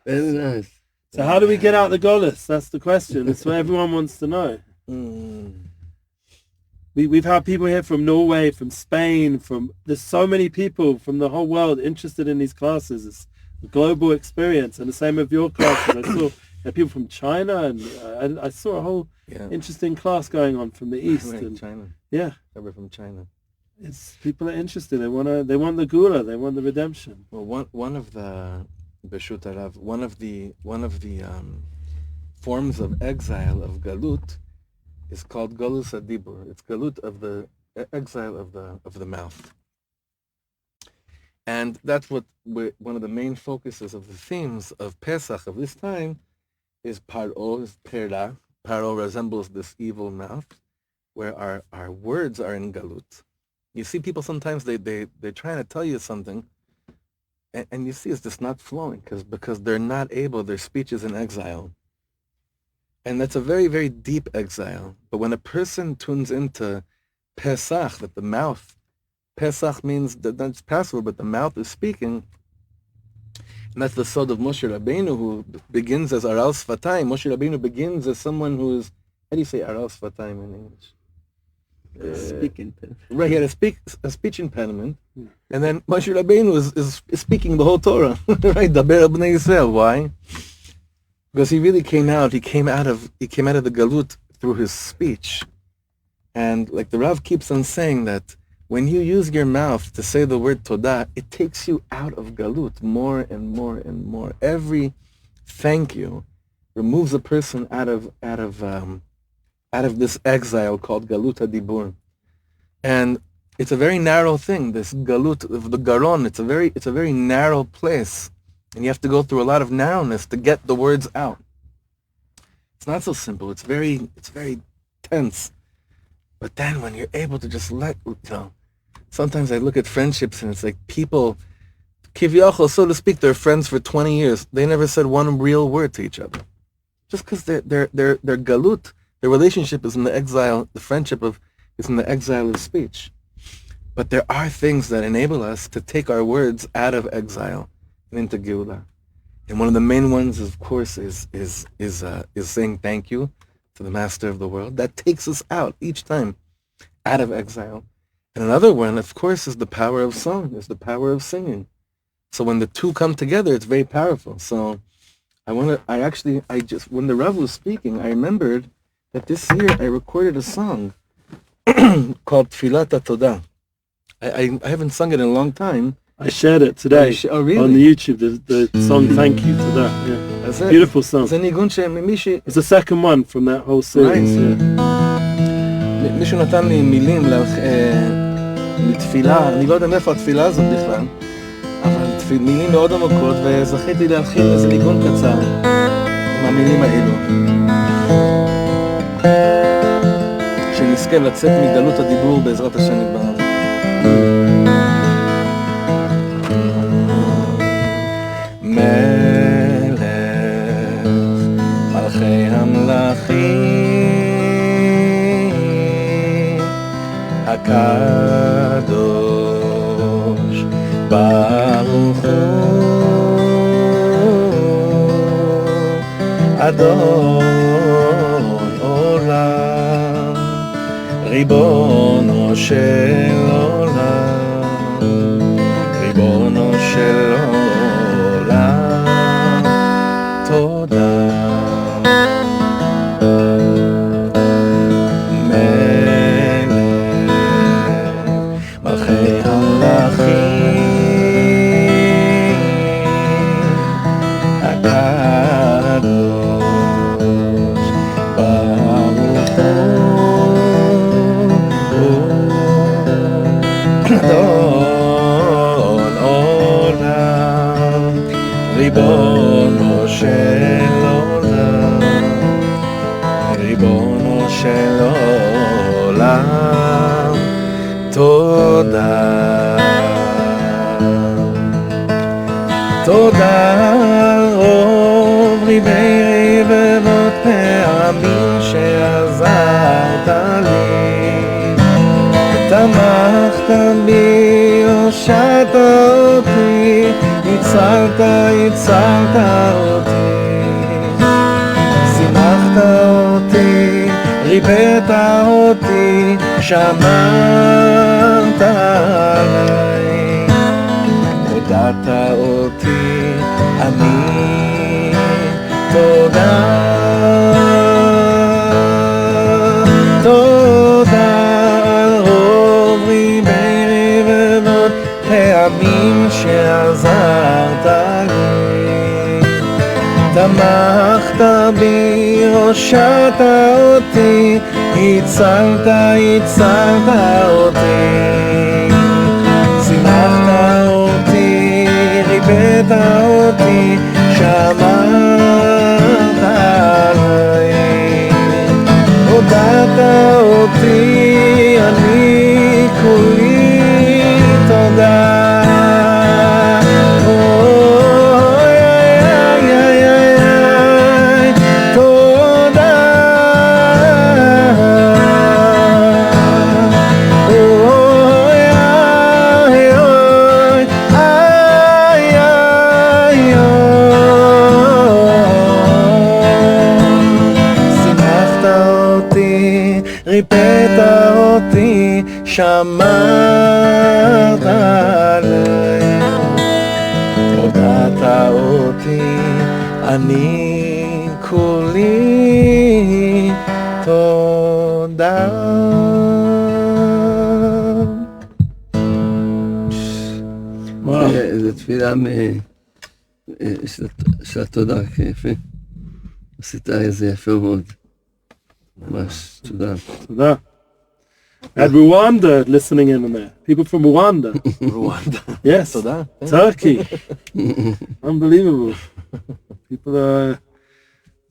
Very nice. So how do we get out the Golis? That's the question. That's what everyone wants to know. We've had people here from Norway, from Spain, there's so many people from the whole world interested in these classes. It's a global experience, and the same with your classes. I saw people from China, and I saw a whole interesting class going on from the east. Right, and China. Yeah, We're from China. it's people are interested. They want the Gula. They want the redemption. Well, one of the Beshut Arav, one of the forms of exile of Galut is called Galus Adibur. It's Galut of the exile of the mouth, and that's what one of the main focuses of the themes of Pesach of this time is Paro, is Pera. Paro resembles this evil mouth, where our words are in Galut. You see people sometimes they're trying to tell you something, and you see it's just not flowing because they're not able, their speech is in exile. And that's a very, very deep exile. But when a person tunes into Pesach, that the mouth, Pesach means that that's Passover, but the mouth is speaking, and that's the sod of Moshe Rabbeinu, who begins as Aral Sfatayim. Moshe Rabbeinu begins as someone who is, how do you say Aral Sfatayim in English? Speaking. Right, he had a speech impediment, and then Moshe Rabbeinu is speaking the whole Torah, right? Daber Bnei Yisrael. Why? Because he really came out of the Galut through his speech, and like the Rav keeps on saying that when you use your mouth to say the word Todah, it takes you out of Galut more and more and more. Every thank you removes a person out of this exile called Galut HaDibur. And it's a very narrow thing, this Galut of the Garon. It's a very narrow place. And you have to go through a lot of narrowness to get the words out. It's not so simple. It's very tense. But then when you're able to just sometimes I look at friendships and it's like people, Kivyachol, so to speak, they're friends for 20 years. They never said one real word to each other. Just because they're Galut, their relationship is in the exile, the friendship is in the exile of speech. But there are things that enable us to take our words out of exile and into Geulah. And one of the main ones, of course, is saying thank you to the Master of the world. That takes us out each time, out of exile. And another one, of course, is the power of song, is the power of singing. So when the two come together, it's very powerful. So when the Rav was speaking, I remembered that this year I recorded a song called Tfilat HaTodah. I haven't sung it in a long time. I shared it today really? On the YouTube, the song Thank You to that. Yeah. That's it. Beautiful song. It's the second one from that whole series. מישהו נתן לי מילים לתפילה, אני לא יודע מאיפה התפילה הזאת בכלל, אבל מילים מאוד עמוקות, וזכיתי להלחין איזה ניגון קצר עם המילים האלו. שנזכה לצאת מגלות הדיבור בעזרת השם יתברך. מלך מלכי המלכים הקדוש ברוך הוא אדון עולם ריבונו של עולם ריבונו של עולם תודה ריבונו של עולם, ריבונו של עולם, תודה. תודה רוב ריבי רבבות פעמים שעזרת לי, תמכת בי, הושעת אותי, הצלת אותי, שימחת אותי, ריפאת אותי, שמרת עליי, הודעת אותי, אני תודה. פעמים שעזרת לי, תמכת בי, הושעת אותי, הצלת אותי, שימחת אותי, ריפאת אותי, שמרת עליי, הודעת אותי, אני כולי תודה. ריפאת אותי, שמרת עליי, הודעת אותי, אני כולי תודה. זו תפילה של התודה, יפה. עשית איזה יפה מאוד. ממש, תודה. תודה. At Rwanda listening in there. People from Rwanda. Rwanda. Yes. תודה. Turkey. Unbelievable. People are